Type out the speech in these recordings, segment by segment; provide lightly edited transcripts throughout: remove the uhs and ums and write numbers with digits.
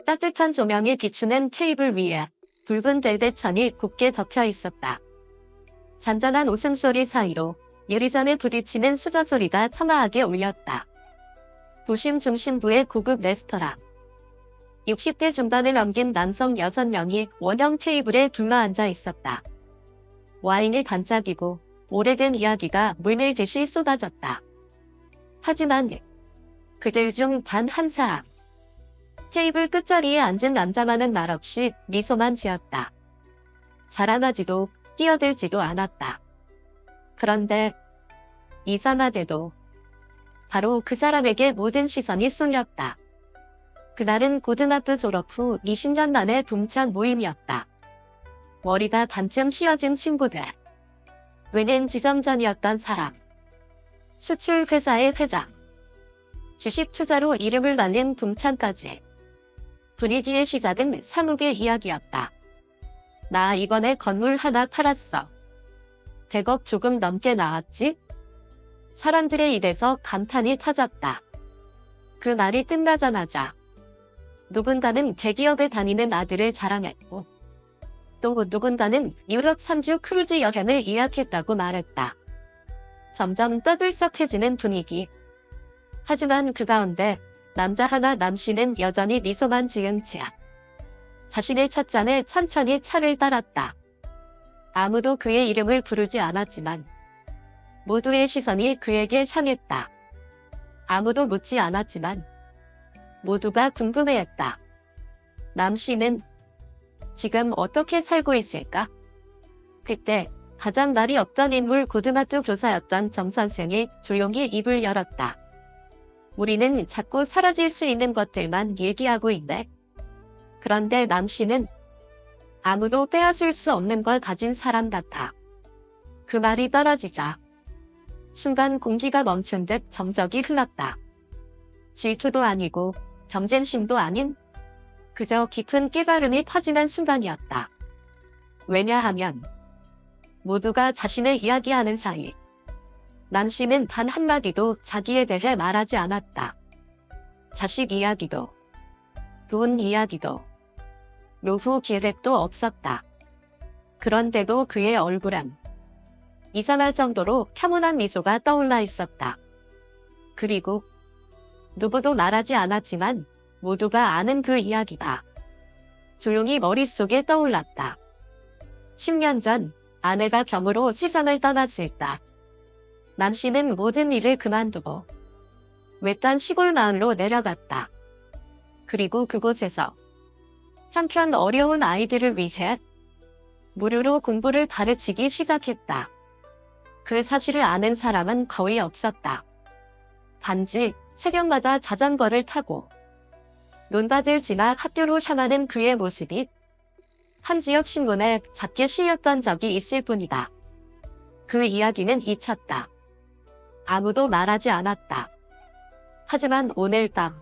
따뜻한 조명이 비추는 테이블 위에 붉은 벨벳천이 곱게 덮여 있었다. 잔잔한 웃음소리 사이로 유리잔에 부딪히는 수저 소리가 첨아하게 울렸다. 도심 중심부의 고급 레스토랑. 60대 중반을 넘긴 남성 6명이 원형 테이블에 둘러앉아 있었다. 와인이 반짝이고 오래된 이야기가 물밀듯이 쏟아졌다. 하지만 그들 중 단 한 사람. 테이블 끝자리에 앉은 남자만은 말없이 미소만 지었다. 자라나지도 뛰어들지도 않았다. 그런데 이상하게도 바로 그 사람에게 모든 시선이 쏠렸다. 그날은 고등학교 졸업 후 20년 만에 동창 모임이었다. 머리가 반쯤 휘어진 친구들. 은행 지점장이었던 사람. 수출 회사의 회장. 주식 투자로 이름을 날린 동창까지. 분위기의 시작은 상욱의 이야기였다. 나 이번에 건물 하나 팔았어. 100억 조금 넘게 나왔지? 사람들의 입에서 감탄이 터졌다. 그 말이 끝나자마자 누군가는 대기업에 다니는 아들을 자랑했고 또 누군가는 유럽 3주 크루즈 여행을 예약했다고 말했다. 점점 떠들썩해지는 분위기. 하지만 그 가운데 남자 하나 남씨는 여전히 미소만 지은 채 자신의 찻잔에 천천히 차를 따랐다. 아무도 그의 이름을 부르지 않았지만 모두의 시선이 그에게 향했다. 아무도 묻지 않았지만 모두가 궁금해했다. 남씨는 지금 어떻게 살고 있을까? 그때 가장 말이 없던 인물 고등학교 교사였던 정 선생이 조용히 입을 열었다. 우리는 자꾸 사라질 수 있는 것들만 얘기하고 있네. 그런데 남씨는 아무도 빼앗을 수 없는 걸 가진 사람 같아. 그 말이 떨어지자 순간 공기가 멈춘 듯 정적이 흘렀다. 질투도 아니고 점쟁심도 아닌 그저 깊은 깨달음이 퍼지는 순간이었다. 왜냐하면 모두가 자신을 이야기하는 사이 남씨는 단 한마디도 자기에 대해 말하지 않았다. 자식 이야기도 돈 이야기도 노후 계획도 없었다. 그런데도 그의 얼굴엔 이상할 정도로 평온한 미소가 떠올라 있었다. 그리고 누구도 말하지 않았지만 모두가 아는 그 이야기가 조용히 머릿속에 떠올랐다. 10년 전 아내가 병으로 세상을 떠났을 때 남씨는 모든 일을 그만두고 외딴 시골 마을로 내려갔다. 그리고 그곳에서 한편 어려운 아이들을 위해 무료로 공부를 가르치기 시작했다. 그 사실을 아는 사람은 거의 없었다. 단지 새벽마다 자전거를 타고 논밭을 지나 학교로 향하는 그의 모습이 한 지역 신문에 작게 실렸던 적이 있을 뿐이다. 그 이야기는 잊혔다. 아무도 말하지 않았다. 하지만 오늘 밤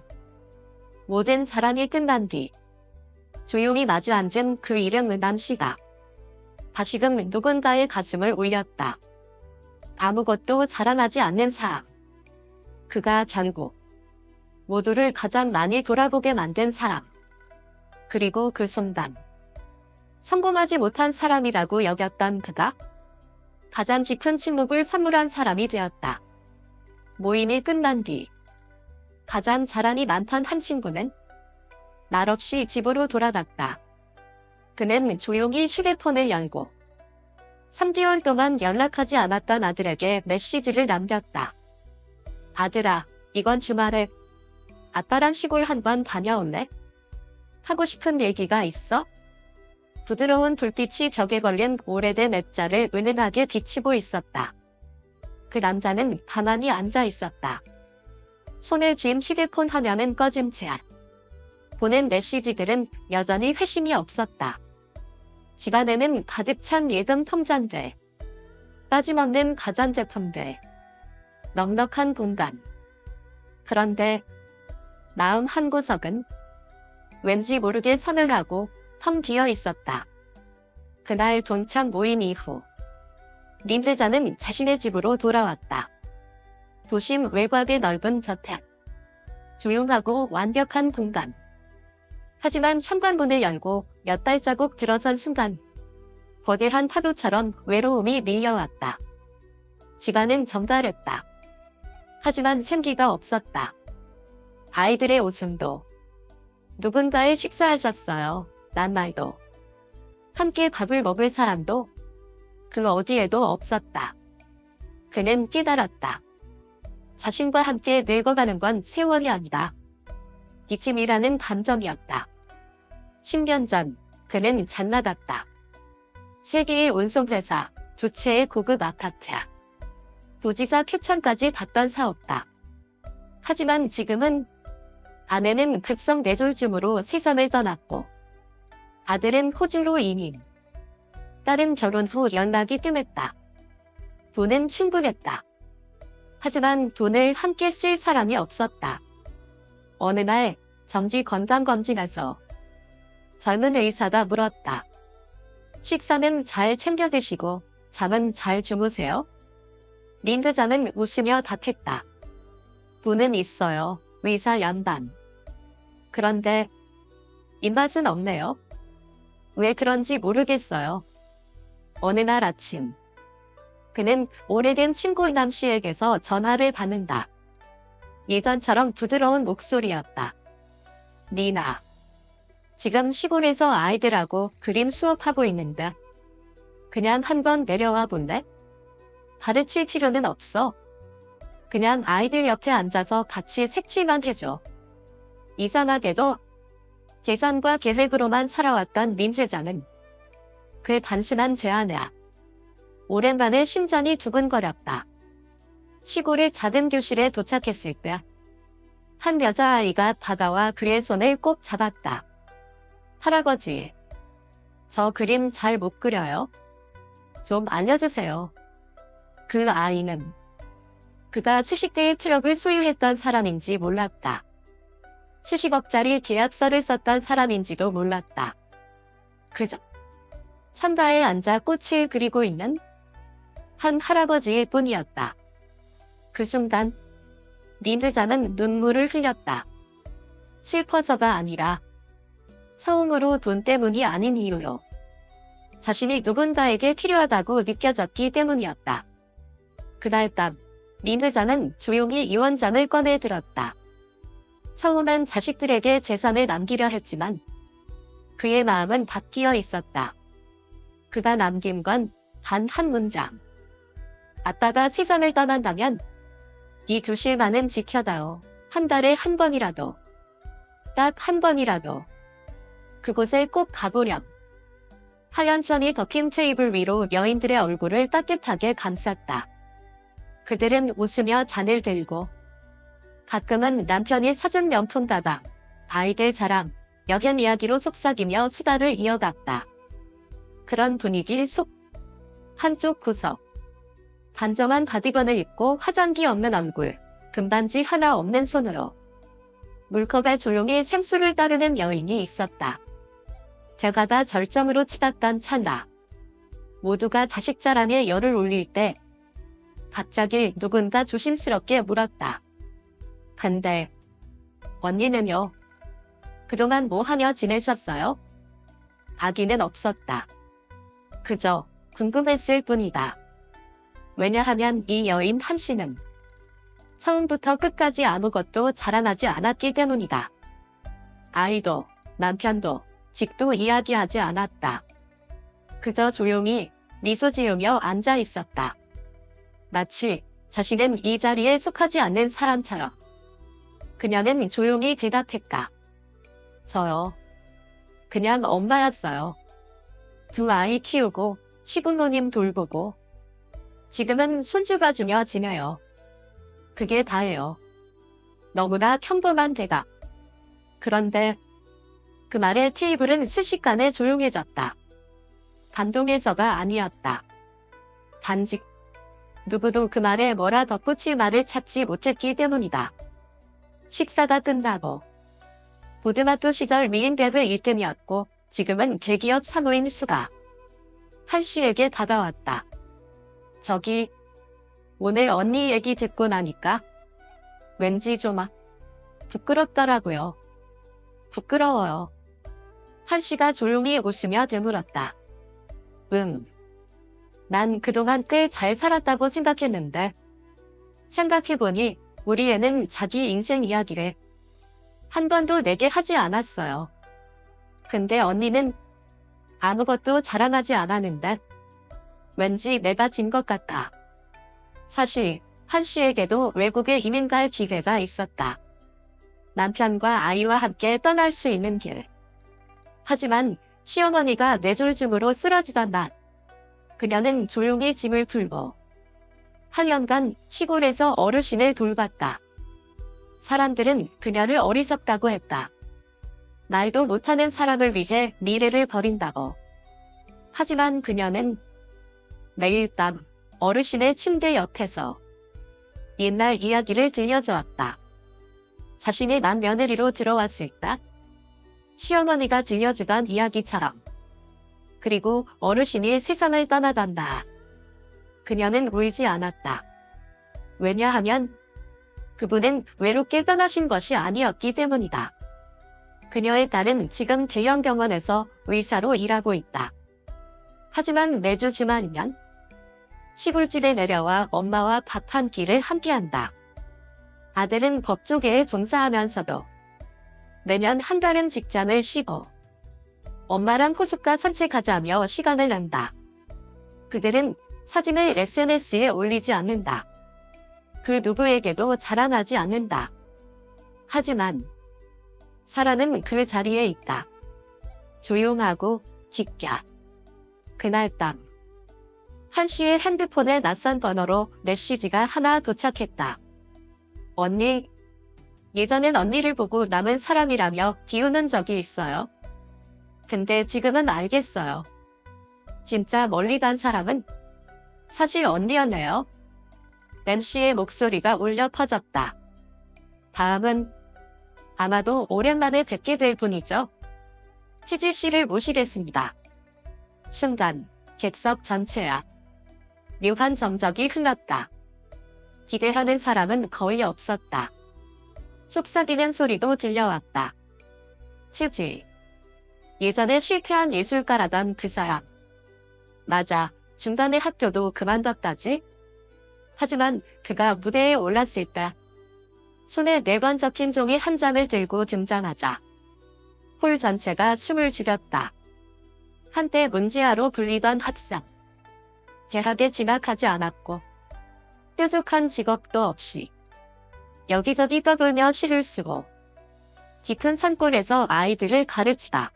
모든 자랑이 끝난 뒤 조용히 마주 앉은 그 이름 남씨가 다시금 누군가의 가슴을 울렸다. 아무것도 자랑하지 않는 사람. 그가 결국 모두를 가장 많이 돌아보게 만든 사람. 그리고 그 순간 성공하지 못한 사람이라고 여겼던 그가 가장 깊은 침묵을 선물한 사람이 되었다. 모임이 끝난 뒤 가장 자랑이 많던 한 친구는 말없이 집으로 돌아갔다. 그는 조용히 휴대폰을 열고 3개월 동안 연락하지 않았던 아들에게 메시지를 남겼다. 아들아, 이번 주말에 아빠랑 시골 한번 다녀올래? 하고 싶은 얘기가 있어? 부드러운 불빛이 벽에 걸린 오래된 액자를 은은하게 비치고 있었다. 그 남자는 가만히 앉아 있었다. 손에 쥔 휴대폰 화면은 꺼진 채 보낸 메시지들은 여전히 회심이 없었다. 집안에는 가득 찬 예금 통장들, 빠짐없는 가전제품들, 넉넉한 공간. 그런데 마음 한구석은 왠지 모르게 서늘하고 텅 비어 있었다. 그날 동창 모임 이후 린 회장은 자신의 집으로 돌아왔다. 도심 외곽의 넓은 저택, 조용하고 완벽한 공간. 하지만 현관문을 열고 몇 발자국 들어선 순간 거대한 파도처럼 외로움이 밀려왔다. 집안은 정갈했다. 하지만 생기가 없었다. 아이들의 웃음도, 누군가의 식사하셨어요. 난 말도, 함께 밥을 먹을 사람도 그 어디에도 없었다. 그는 깨달았다. 자신과 함께 늙어가는 건 세월이 아니다. 기침이라는 감정이었다. 10년 전 그는 잣나갔다. 세계의 운송회사, 두 채의 고급 아파트, 부지사 쾌천까지 갔던 사업다. 하지만 지금은 아내는 급성 뇌졸중으로 세상을 떠났고 아들은 호주로 이민, 딸은 결혼 후 연락이 뜸했다. 돈은 충분했다. 하지만 돈을 함께 쓸 사람이 없었다. 어느 날 정기 건강검진에서 젊은 의사가 물었다. 식사는 잘 챙겨 드시고 잠은 잘 주무세요? 민 대장은 웃으며 답했다. 돈은 있어요. 의사 양반. 그런데 입맛은 없네요. 왜 그런지 모르겠어요. 어느 날 아침 그는 오래된 친구 남 씨에게서 전화를 받는다. 예전처럼 부드러운 목소리였다. 리나, 지금 시골에서 아이들하고 그림 수업하고 있는데 그냥 한번 내려와 볼래? 가르칠 필요는 없어. 그냥 아이들 옆에 앉아서 같이 색칠만 해줘. 이상하게도 계산과 계획으로만 살아왔던 민 회장은 그 단순한 제안에 오랜만에 심장이 두근거렸다. 시골의 작은 교실에 도착했을 때 한 여자아이가 다가와 그의 손을 꼭 잡았다. 할아버지, 저 그림 잘 못 그려요. 좀 알려주세요. 그 아이는 그가 수십 대의 트럭을 소유했던 사람인지 몰랐다. 수십억짜리 계약서를 썼던 사람인지도 몰랐다. 그저 창가에 앉아 꽃을 그리고 있는 한 할아버지일 뿐이었다. 그 순간 민 회장은 눈물을 흘렸다. 슬퍼서가 아니라 처음으로 돈 때문이 아닌 이유로 자신이 누군가에게 필요하다고 느껴졌기 때문이었다. 그날 밤 민 회장은 조용히 유언장을 꺼내 들었다. 처음엔 자식들에게 재산을 남기려 했지만 그의 마음은 바뀌어 있었다. 그가 남긴 건 단 한 문장. 아빠가 세상을 떠난다면 이 교실만은 지켜다오. 한 달에 한 번이라도, 딱 한 번이라도 그곳에 꼭 가보렴. 하얀 선이 덮인 테이블 위로 여인들의 얼굴을 따뜻하게 감쌌다. 그들은 웃으며 잔을 들고 가끔은 남편이 사준 명품 가방, 아이들 자랑, 여견 이야기로 속삭이며 수다를 이어갔다. 그런 분위기 속 한쪽 구석. 단정한 가디건을 입고 화장기 없는 얼굴, 금반지 하나 없는 손으로 물컵에 조용히 생수를 따르는 여인이 있었다. 대가가 절정으로 치닫던 찰나. 모두가 자식 자랑에 열을 올릴 때 갑자기 누군가 조심스럽게 물었다. 근데 언니는요? 그동안 뭐 하며 지내셨어요? 아기는 없었다. 그저 궁금했을 뿐이다. 왜냐하면 이 여인 한 씨는 처음부터 끝까지 아무것도 자라나지 않았기 때문이다. 아이도 남편도 직도 이야기하지 않았다. 그저 조용히 미소 지으며 앉아 있었다. 마치 자신은 이 자리에 속하지 않는 사람처럼. 그녀는 조용히 대답했다. 저요. 그냥 엄마였어요. 두 아이 키우고 시부모님 돌보고 지금은 손주 봐주며 지내요. 그게 다예요. 너무나 평범한 대답. 그런데 그 말에 테이블은 순식간에 조용해졌다. 감동해서가 아니었다. 단지 누구도 그 말에 뭐라 덧붙일 말을 찾지 못했기 때문이다. 식사가 끝나고 보드마트 시절 미인대회 1등이었고 지금은 대기업 사모인 수가 한 씨에게 다가왔다. 저기 오늘 언니 얘기 듣고 나니까 왠지 좀 부끄럽더라고요. 부끄러워요. 한씨가 조용히 웃으며 되물었다. 난 그동안 꽤 잘 살았다고 생각했는데 생각해보니 우리 애는 자기 인생 이야기를 한 번도 내게 하지 않았어요. 근데 언니는 아무것도 자랑하지 않았는데 왠지 내가 진 것 같다. 사실 한씨에게도 외국에 이민 갈 기회가 있었다. 남편과 아이와 함께 떠날 수 있는 길. 하지만 시어머니가 뇌졸중으로 쓰러지던 날 그녀는 조용히 짐을 풀고 8년간 시골에서 어르신을 돌봤다. 사람들은 그녀를 어리석다고 했다. 말도 못하는 사람을 위해 미래를 버린다고. 하지만 그녀는 매일 밤 어르신의 침대 옆에서 옛날 이야기를 들려주었다. 자신이 난 며느리로 들어왔을 때 시어머니가 들려주던 이야기처럼. 그리고 어르신이 세상을 떠나간다. 그녀는 울지 않았다. 왜냐하면 그분은 외롭게 떠나신 것이 아니었기 때문이다. 그녀의 딸은 지금 대형 병원에서 의사로 일하고 있다. 하지만 매주 주말이면 시골집에 내려와 엄마와 밥 한 끼를 함께한다. 아들은 법조계에 종사하면서도 매년 한 달은 직장을 쉬고 엄마랑 호숫가 산책하자며 시간을 낸다. 그들은 사진을 SNS에 올리지 않는다. 그 누구에게도 자랑하지 않는다. 하지만 사라는 그 자리에 있다. 조용하고 깊게. 그날 밤 한씨의 핸드폰에 낯선 번호로 메시지가 하나 도착했다. 언니, 예전엔 언니를 보고 남은 사람이라며 비우는 적이 있어요. 근데 지금은 알겠어요. 진짜 멀리 간 사람은 사실 언니였네요. 낸시의 목소리가 울려 퍼졌다. 다음은 아마도 오랜만에 뵙게 될 분이죠. 치질 씨를 모시겠습니다. 순간 객석 전체야. 묘한 정적이 흘렀다. 기대하는 사람은 거의 없었다. 속삭이는 소리도 들려왔다. 치질. 예전에 실패한 예술가라던 그 사람. 맞아, 중간에 학교도 그만뒀다지? 하지만 그가 무대에 올랐을 때 손에 4권 적힌 종이 한 장을 들고 등장하자 홀 전체가 숨을 죽였다. 한때 문지아로 불리던 학생. 대학에 진학하지 않았고 뾰족한 직업도 없이 여기저기 떠돌며 시를 쓰고 깊은 산골에서 아이들을 가르치다.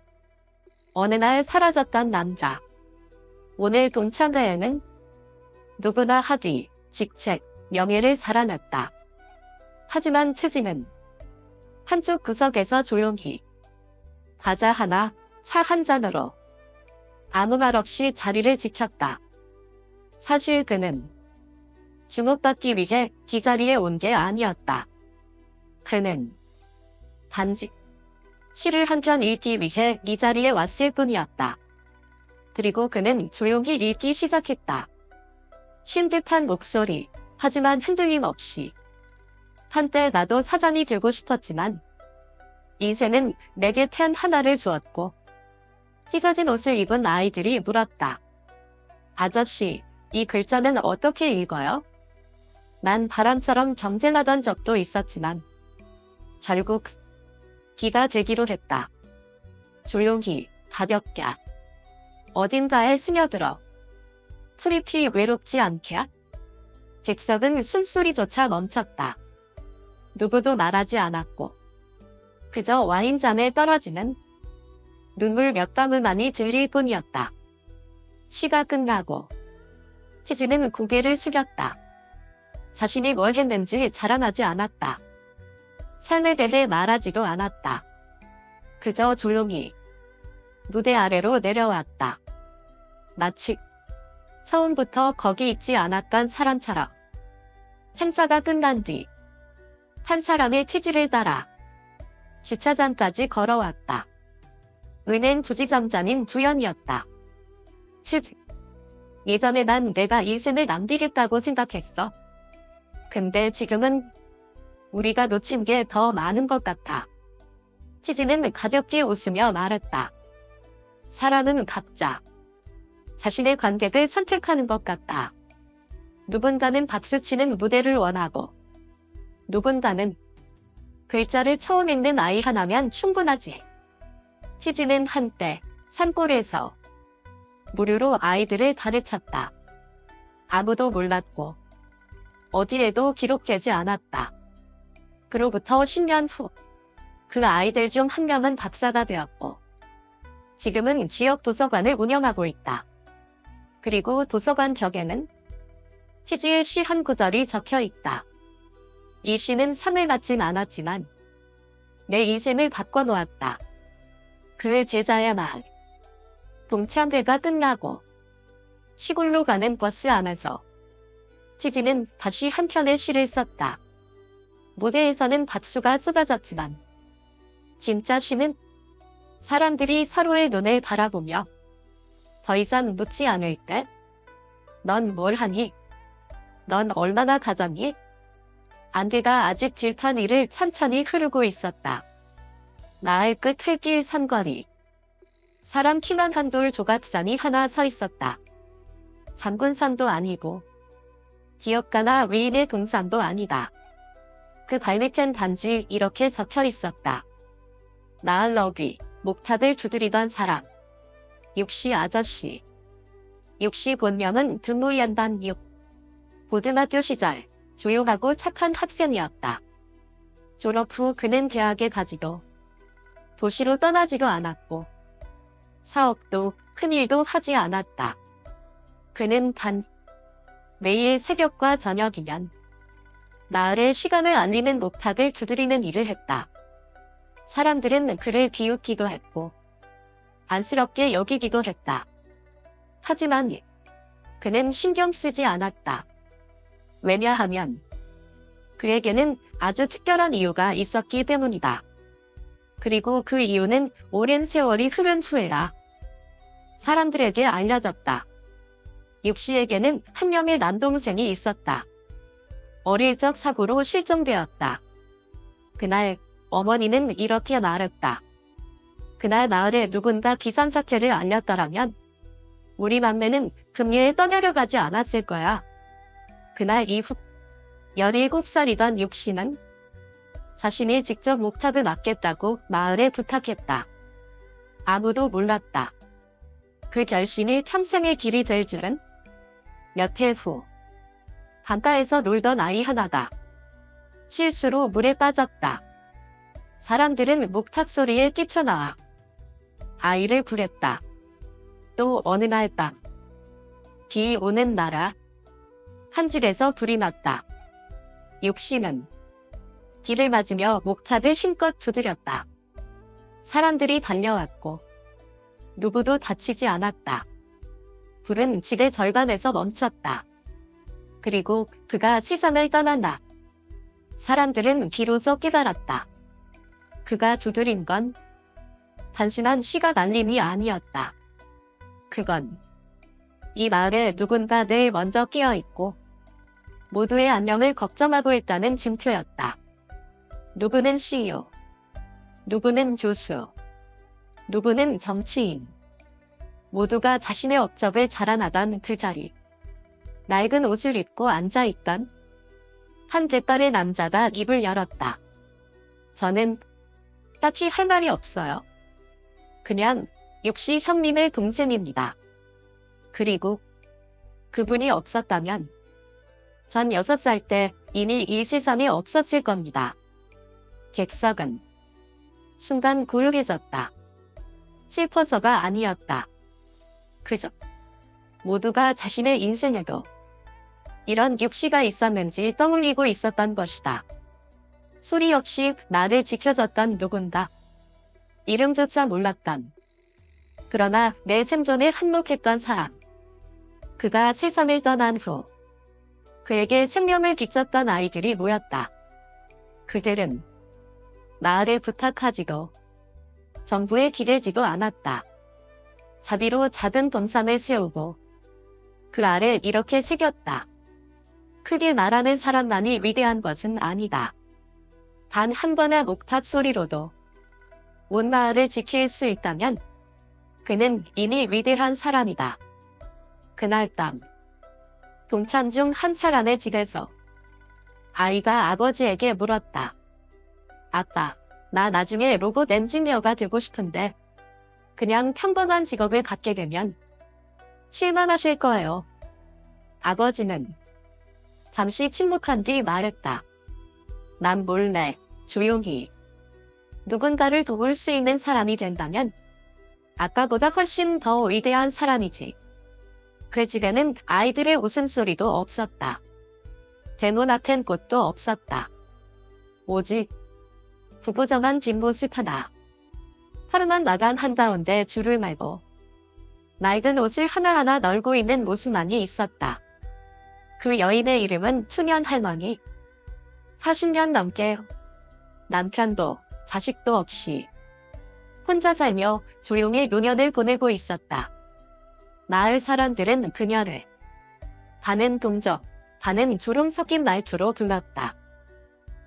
어느 날 사라졌던 남자. 오늘 동창회에는 누구나 학위, 직책, 명예를 자라났다. 하지만 채진은 한쪽 구석에서 조용히 과자 하나, 차 한 잔으로 아무 말 없이 자리를 지켰다. 사실 그는 주목받기 위해 이 자리에 온 게 아니었다. 그는 단지 시를 한 편 읽기 위해 이 자리에 왔을 뿐이었다. 그리고 그는 조용히 읽기 시작했다. 쉰 듯한 목소리, 하지만 흔들림 없이. 한때 나도 사전이 들고 싶었지만 인생은 내게 펜 하나를 주었고 찢어진 옷을 입은 아이들이 물었다. 아저씨, 이 글자는 어떻게 읽어요? 난 바람처럼 경쟁하던 적도 있었지만 결국 기가 되기로 했다. 조용히, 가볍게, 어딘가에 스며들어. 프리티 외롭지 않게? 객석은 숨소리조차 멈췄다. 누구도 말하지 않았고 그저 와인잔에 떨어지는 눈물 몇 방울만이 들릴 뿐이었다. 시가 끝나고 치즈는 고개를 숙였다. 자신이 뭘 했는지 자랑하지 않았다. 삶에 대해 말하지도 않았다. 그저 조용히 무대 아래로 내려왔다. 마치 처음부터 거기 있지 않았던 사람처럼. 행사가 끝난 뒤 한 사람의 치질을 따라 주차장까지 걸어왔다. 은행 부지점장인 두현이었다. 치질. 예전에 난 내가 인생을 남기겠다고 생각했어. 근데 지금은 우리가 놓친 게 더 많은 것 같아. 치즈는 가볍게 웃으며 말했다. 사람은 각자 자신의 관객을 선택하는 것 같다. 누군가는 박수치는 무대를 원하고 누군가는 글자를 처음 읽는 아이 하나면 충분하지. 치즈는 한때 산골에서 무료로 아이들을 가르쳤다. 아무도 몰랐고 어디에도 기록되지 않았다. 그로부터 10년 후 그 아이들 중 한 명은 박사가 되었고 지금은 지역 도서관을 운영하고 있다. 그리고 도서관 벽에는 치즈의 시 한 구절이 적혀 있다. 이 시는 상을 받진 않았지만 내 인생을 바꿔놓았다. 그의 제자의 말. 동창회가 끝나고 시골로 가는 버스 안에서 치즈는 다시 한 편의 시를 썼다. 무대에서는 박수가 쏟아졌지만 진짜 시는 사람들이 서로의 눈을 바라보며 더 이상 묻지 않을 때 넌 뭘 하니? 넌 얼마나 가졌니? 안개가 아직 들판 위를 천천히 흐르고 있었다. 나을 끝 흙길 삼거리. 사람 키만 한 돌 조각산이 하나 서 있었다. 장군산도 아니고 기업가나 위인의 동산도 아니다. 그 발밑엔 단지 이렇게 적혀 있었다. 나을 너비, 목탁을 두드리던 사람. 육시 아저씨. 육시 본명은 등노연단 육. 고등학교 시절 조용하고 착한 학생이었다. 졸업 후 그는 대학에 가지도 도시로 떠나지도 않았고 사업도 큰일도 하지 않았다. 그는 단 매일 새벽과 저녁이면 나흘의 시간을 알리는 목탁을 두드리는 일을 했다. 사람들은 그를 비웃기도 했고 안쓰럽게 여기기도 했다. 하지만 그는 신경 쓰지 않았다. 왜냐하면 그에게는 아주 특별한 이유가 있었기 때문이다. 그리고 그 이유는 오랜 세월이 흐른 후에라 사람들에게 알려졌다. 육시에게는 한 명의 남동생이 있었다. 어릴 적 사고로 실종되었다. 그날 어머니는 이렇게 말했다. 그날 마을에 누군가 비상사태를 알렸더라면 우리 막내는 금리에 떠내려가지 않았을 거야. 그날 이후 17살이던 육씨는 자신이 직접 목탁을 맡겠다고 마을에 부탁했다. 아무도 몰랐다. 그 결심이 평생의 길이 될 줄은. 몇 해 후 강가에서 놀던 아이 하나가 실수로 물에 빠졌다. 사람들은 목탁 소리에 뛰쳐나와 아이를 구했다. 또 어느 날 밤 비 오는 날아 한 집에서 불이 났다. 육씨는 길을 맞으며 목탁을 힘껏 두드렸다. 사람들이 달려왔고 누구도 다치지 않았다. 불은 집의 절반에서 멈췄다. 그리고 그가 세상을 떠난다. 사람들은 비로소 깨달았다. 그가 두드린 건 단순한 시각 알림이 아니었다. 그건 이 마을에 누군가 늘 먼저 끼어있고 모두의 안녕을 걱정하고 있다는 징표였다. 누구는 CEO, 누구는 교수, 누구는 정치인. 모두가 자신의 업적을 자랑하던 그 자리. 낡은 옷을 입고 앉아있던 한 제딸의 남자가 입을 열었다. 저는 딱히 할 말이 없어요. 그냥 육시 형님의 동생입니다. 그리고 그분이 없었다면 전 6살 때 이미 이 세상에 없었을 겁니다. 객석은 순간 고요해졌다. 슬퍼서가 아니었다. 그저 모두가 자신의 인생에도 이런 육시가 있었는지 떠올리고 있었던 것이다. 소리 없이 나를 지켜줬던 누군가. 이름조차 몰랐던. 그러나 내 생존에 한몫했던 사람. 그가 세상을 떠난 후 그에게 생명을 비쳤던 아이들이 모였다. 그들은 마을에 부탁하지도 정부에 기대지도 않았다. 자비로 작은 동산을 세우고 그 아래 이렇게 새겼다. 크게 말하는 사람만이 위대한 것은 아니다. 단 한 번의 목탁 소리로도 온 마을을 지킬 수 있다면 그는 이미 위대한 사람이다. 그날 밤, 동창 중 한 사람의 집에서 아이가 아버지에게 물었다. 아빠, 나 나중에 로봇 엔지니어가 되고 싶은데 그냥 평범한 직업을 갖게 되면 실망하실 거예요. 아버지는 잠시 침묵한 뒤 말했다. 난 몰래, 조용히 누군가를 도울 수 있는 사람이 된다면 아빠보다 훨씬 더 위대한 사람이지. 그 집에는 아이들의 웃음소리도 없었다. 대문 앞엔 꽃도 없었다. 오직 부부정한 뒷모습 하나. 하루만 마감 한가운데 줄을 말고 낡은 옷을 하나하나 널고 있는 모습만이 있었다. 그 여인의 이름은 투년 할머니. 40년 넘게 남편도 자식도 없이 혼자 살며 조용히 노년을 보내고 있었다. 마을 사람들은 그녀를 반은 동적, 반은 조롱 섞인 말투로 불렀다.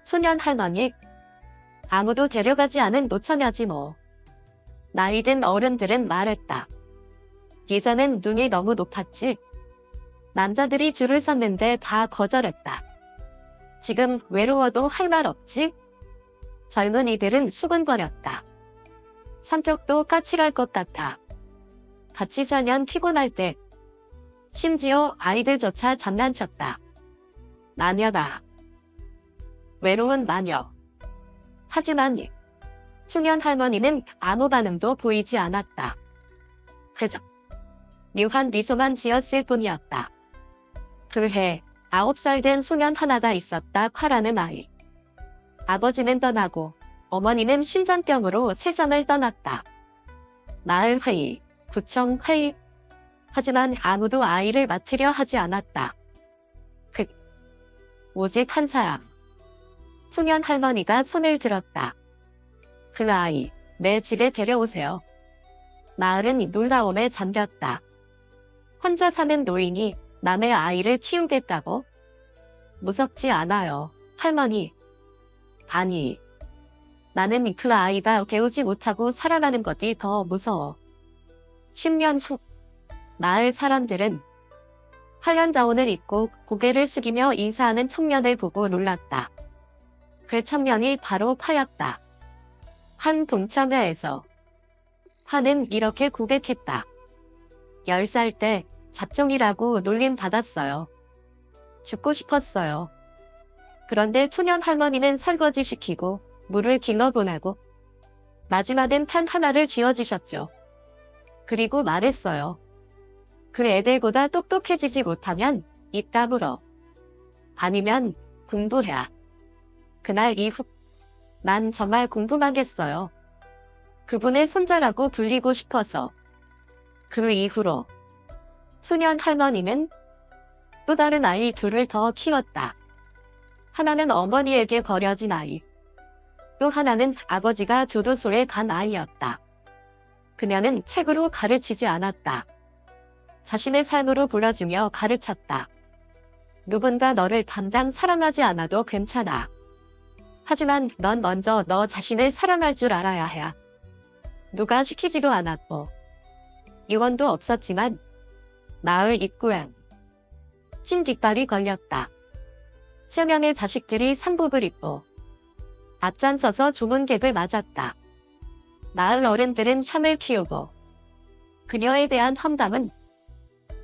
소년 할머니, 아무도 데려가지 않은 노처녀지 뭐. 나이 든 어른들은 말했다. 예전엔 눈이 너무 높았지. 남자들이 줄을 섰는데 다 거절했다. 지금 외로워도 할 말 없지? 젊은이들은 수근거렸다. 성격도 까칠할 것 같아. 같이 살면 피곤할 때 심지어 아이들조차 장난쳤다. 마녀다. 외로운 마녀. 하지만 투년 할머니는 아무 반응도 보이지 않았다. 그저 묘한 미소만 지었을 뿐이었다. 그해 9살 된 소년 하나가 있었다. 카라는 아이. 아버지는 떠나고 어머니는 심장병으로 세상을 떠났다. 마을 회의, 구청 회의. 하지만 아무도 아이를 맡으려 하지 않았다. 오직 한 사람. 소년 할머니가 손을 들었다. 그 아이, 내 집에 데려오세요. 마을은 놀라움에 잠겼다. 혼자 사는 노인이 남의 아이를 키우겠다고? 무섭지 않아요, 할머니. 아니, 나는 그 아이가 배우지 못하고 살아가는 것이 더 무서워. 10년 후, 마을 사람들은 하얀 가운을 입고 고개를 숙이며 인사하는 청년을 보고 놀랐다. 그 청년이 바로 파였다. 한 동창회에서 파는 이렇게 고백했다. 10살 때 잡종이라고 놀림 받았어요. 죽고 싶었어요. 그런데 투년 할머니는 설거지 시키고 물을 길러보내고 마지막엔 판 하나를 쥐어주셨죠. 그리고 말했어요. 그 애들보다 똑똑해지지 못하면 입 다물어. 아니면 공부해야. 그날 이후 난 정말 궁금하겠어요. 그분의 손자라고 불리고 싶어서. 그 이후로 소년 할머니는 또 다른 아이 둘을 더 키웠다. 하나는 어머니에게 버려진 아이. 또 하나는 아버지가 교도소에 간 아이였다. 그녀는 책으로 가르치지 않았다. 자신의 삶으로 불러주며 가르쳤다. 누군가 너를 당장 사랑하지 않아도 괜찮아. 하지만 넌 먼저 너 자신을 사랑할 줄 알아야 해. 누가 시키지도 않았고 유언도 없었지만 마을 입구엔 흰 깃발이 걸렸다. 3명의 자식들이 상복을 입고 앞장서서 조문객을 맞았다. 마을 어른들은 향을 피우고 그녀에 대한 험담은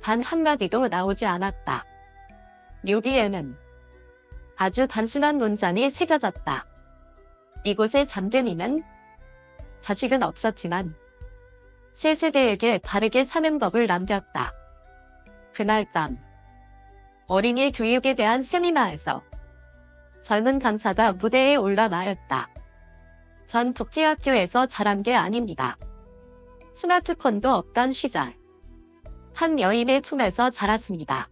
단 한마디도 나오지 않았다. 묘비에는 아주 단순한 문장이 새겨졌다. 이곳에 잠든 이는 자식은 없었지만 새 세대에게 바르게 사는 법을 남겼다. 그날 밤 어린이 교육에 대한 세미나에서 젊은 강사가 무대에 올라 말했다. 전 국제학교에서 자란 게 아닙니다. 스마트폰도 없던 시절 한 여인의 품에서 자랐습니다.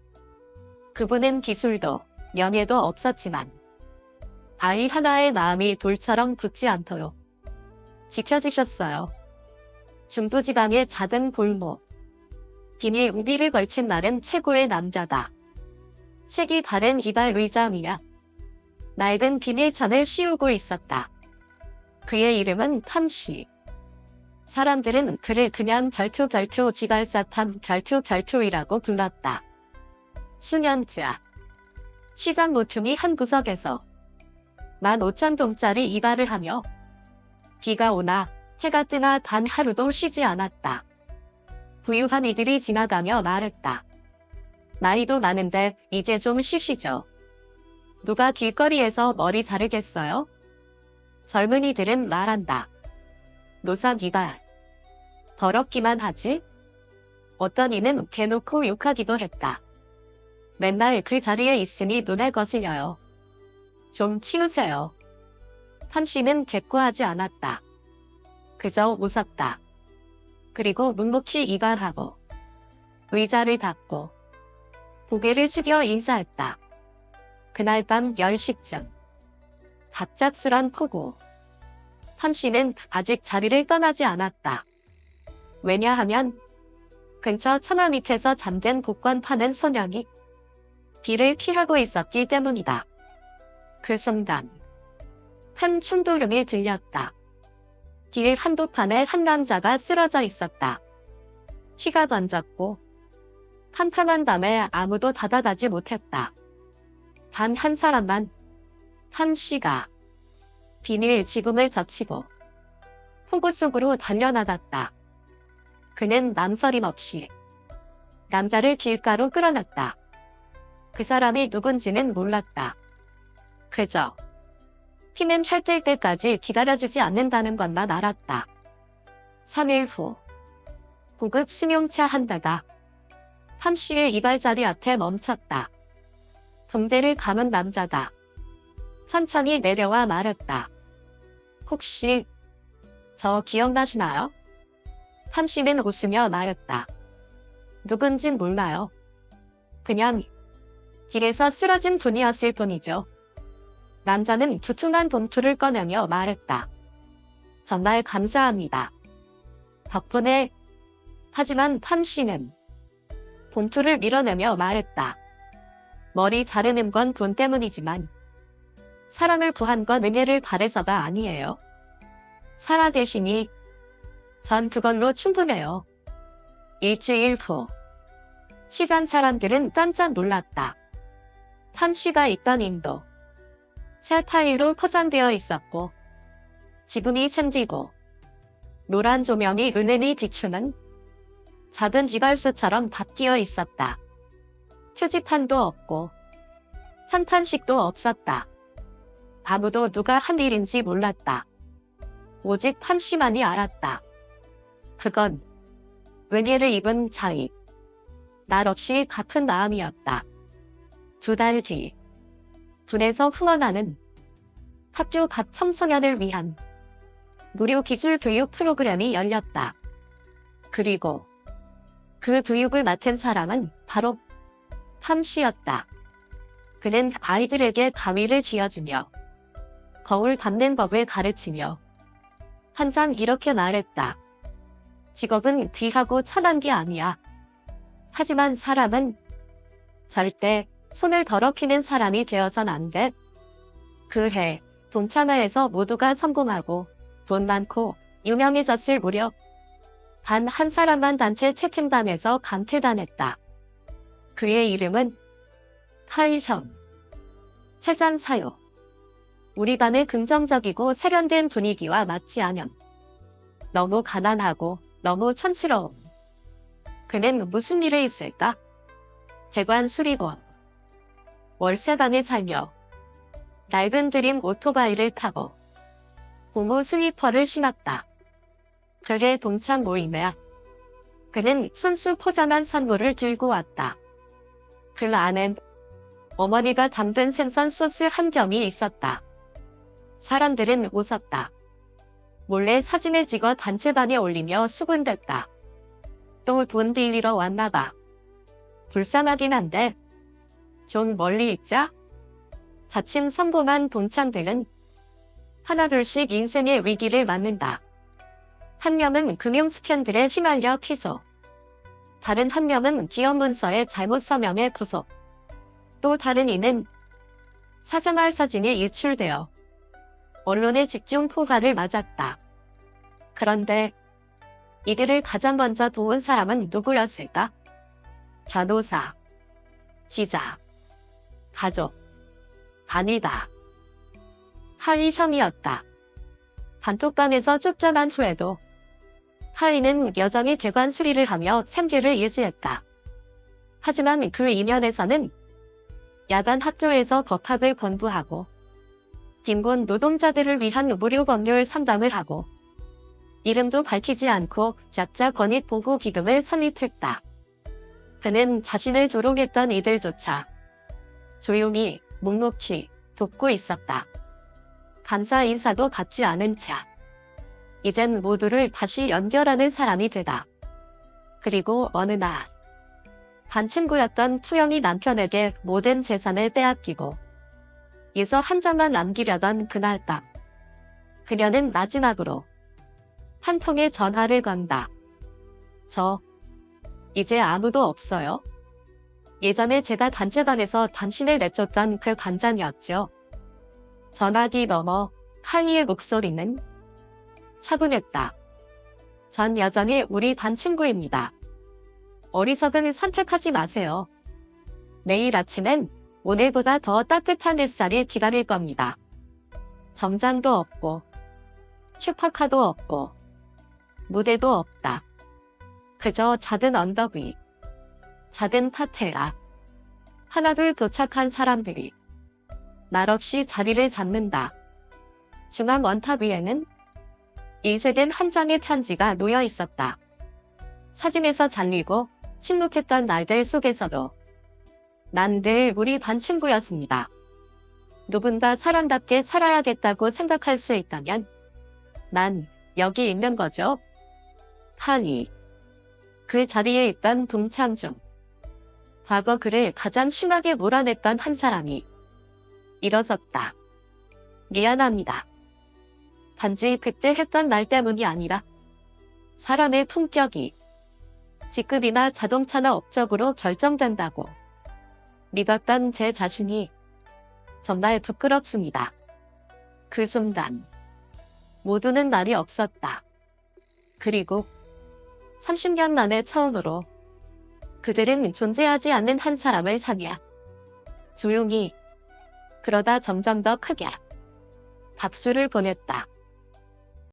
그분은 기술도 명예도 없었지만 아이 하나의 마음이 돌처럼 굳지 않도록 지켜주셨어요. 중부지방의 작은 골목. 비닐 우비를 걸친 날은 최고의 남자다. 색이 다른 이발 의자미야. 낡은 비닐천을 씌우고 있었다. 그의 이름은 탐씨. 사람들은 그를 그냥 절투절투 지갈사탐 절투절투이라고 불렀다. 수년차. 시장 모퉁이 한 구석에서 15,000동짜리 이발을 하며 비가 오나 해가 뜨나 단 하루도 쉬지 않았다. 부유한 이들이 지나가며 말했다. 나이도 많은데 이제 좀 쉬시죠. 누가 길거리에서 머리 자르겠어요? 젊은이들은 말한다. 노사 니가 더럽기만 하지? 어떤 이는 대놓고 욕하기도 했다. 맨날 그 자리에 있으니 눈에 거슬려요. 좀 치우세요. 판 씨는 대꾸하지 않았다. 그저 웃었다. 그리고 묵묵히 이발하고 의자를 닫고 고개를 숙여 인사했다. 그날 밤 10시쯤 갑작스런 폭우. 판 씨는 아직 자리를 떠나지 않았다. 왜냐하면 근처 처마 밑에서 잠든 복권 파는 소년이 비를 피하고 있었기 때문이다. 그 순간 한 충돌음이 들렸다. 길 한복판에 한 남자가 쓰러져 있었다. 피가 번졌고 캄캄한 밤에 아무도 다가가지 못했다. 단 한 사람만, 판 씨가 비닐 지붕을 젖히고 폭우 속으로 달려나갔다. 그는 남서림 없이 남자를 길가로 끌어냈다. 그 사람이 누군지는 몰랐다. 그저 피는 혈뜰 때까지 기다려주지 않는다는 것만 알았다. 3일 후 고급 승용차 한 대가 판 씨의 이발자리 앞에 멈췄다. 붕대를 감은 남자가 천천히 내려와 말했다. 혹시 저 기억나시나요? 판 씨는 웃으며 말했다. 누군진 몰라요. 그냥 길에서 쓰러진 분이었을 뿐이죠. 남자는 두툼한 봉투를 꺼내며 말했다. 정말 감사합니다. 덕분에. 하지만 판 씨는 봉투를 밀어내며 말했다. 머리 자르는 건 돈 때문이지만 사람을 구한 건 은혜를 바래서가 아니에요. 살아계시니 전 그걸로 충분해요. 일주일 후 시간 사람들은 깜짝 놀랐다. 판 씨가 있던 인도 새 타일로 포장되어 있었고 지붕이 샘지고 노란 조명이 은은히 비추는 작은 이발소처럼 바뀌어 있었다. 표지판도 없고 찬탄식도 없었다. 아무도 누가 한 일인지 몰랐다. 오직 판 씨만이 알았다. 그건 은혜를 입은 자의, 날 없이 갚은 마음이었다. 2달 뒤 군에서 후원하는 학교 각 청소년을 위한 무료 기술 교육 프로그램이 열렸다. 그리고 그 교육을 맡은 사람은 바로 판 씨였다. 그는 아이들에게 가위를 쥐어주며 거울 닦는 법을 가르치며 항상 이렇게 말했다. 직업은 귀하고 천한 게 아니야. 하지만 사람은 절대 손을 더럽히는 사람이 되어선 안 돼. 그 해 동참회에서 모두가 성공하고 돈 많고 유명해졌을 무렵 단 한 사람만 단체 채팅방에서 감퇴당했다. 그의 이름은 하이성. 최장사요. 우리 반의 긍정적이고 세련된 분위기와 맞지 않음. 너무 가난하고 너무 촌스러움. 그는 무슨 일을 했을까? 대관 수리원. 월세방에 살며 낡은 드림 오토바이를 타고 고무 스니퍼를 신었다. 그의 동창 모임에 그는 손수 포장한 선물을 들고 왔다. 그 안엔 어머니가 담근 생선 소스 한 점이 있었다. 사람들은 웃었다. 몰래 사진을 찍어 단체방에 올리며 수군댔다. 또 돈 빌리러 왔나봐. 불쌍하긴 한데 좀 멀리 있자. 자칭 성공한 동창들은 하나둘씩 인생의 위기를 맞는다. 한 명은 금융 스캔들에 휘말려 피소. 다른 한 명은 기업 문서에 잘못 서명해 구속. 또 다른 이는 사생활 사진이 유출되어 언론의 집중 포괄을 맞았다. 그런데 이들을 가장 먼저 도운 사람은 누구였을까? 변호사, 기자, 가족, 아니다. 하리섬이었다. 단톡방에서 쫓겨난 후에도 하리는 여전히 대관 수리를 하며 생계를 유지했다. 하지만 그 이면에서는 야간 학교에서 법학을 공부하고 빈곤 노동자들을 위한 무료 법률 상담을 하고 이름도 밝히지 않고 약자 권익 보호 기금을 설립했다. 그는 자신을 조롱했던 이들조차 조용히 묵묵히 돕고 있었다. 감사 인사도 받지 않은 채 이젠 모두를 다시 연결하는 사람이 되다. 그리고 어느 날 반 친구였던 투영이 남편에게 모든 재산을 빼앗기고 예서 한 장만 남기려던 그날 밤 그녀는 마지막으로 한 통의 전화를 건다. 이제 아무도 없어요. 예전에 제가 단체단에서 당신을 내쫓던 그 관장이었죠. 전화기 너머 하리의 목소리는 차분했다. 전 여전히 우리 반 친구입니다. 어리석은 선택하지 마세요. 내일 아침엔 오늘보다 더 따뜻한 햇살이 기다릴 겁니다. 점장도 없고 슈퍼카도 없고 무대도 없다. 그저 작은 언덕 위, 작은 파테라. 하나둘 도착한 사람들이 말없이 자리를 잡는다. 중앙 원탑 위에는 인쇄된 한 장의 편지가 놓여 있었다. 사진에서 잘리고 침묵했던 날들 속에서도 난 늘 우리 반 친구였습니다. 누군가 사람답게 살아야겠다고 생각할 수 있다면 난 여기 있는 거죠. 하리. 그 자리에 있던 동참 중 과거 그를 가장 심하게 몰아냈던 한 사람이 일어섰다. 미안합니다. 단지 그때 했던 말 때문이 아니라 사람의 품격이 직급이나 자동차나 업적으로 결정된다고 믿었던 제 자신이 정말 부끄럽습니다. 그 순간 모두는 말이 없었다. 그리고 30년 만에 처음으로 그들은 존재하지 않는 한 사람을 찾아 조용히 그러다 점점 더 크게 박수를 보냈다.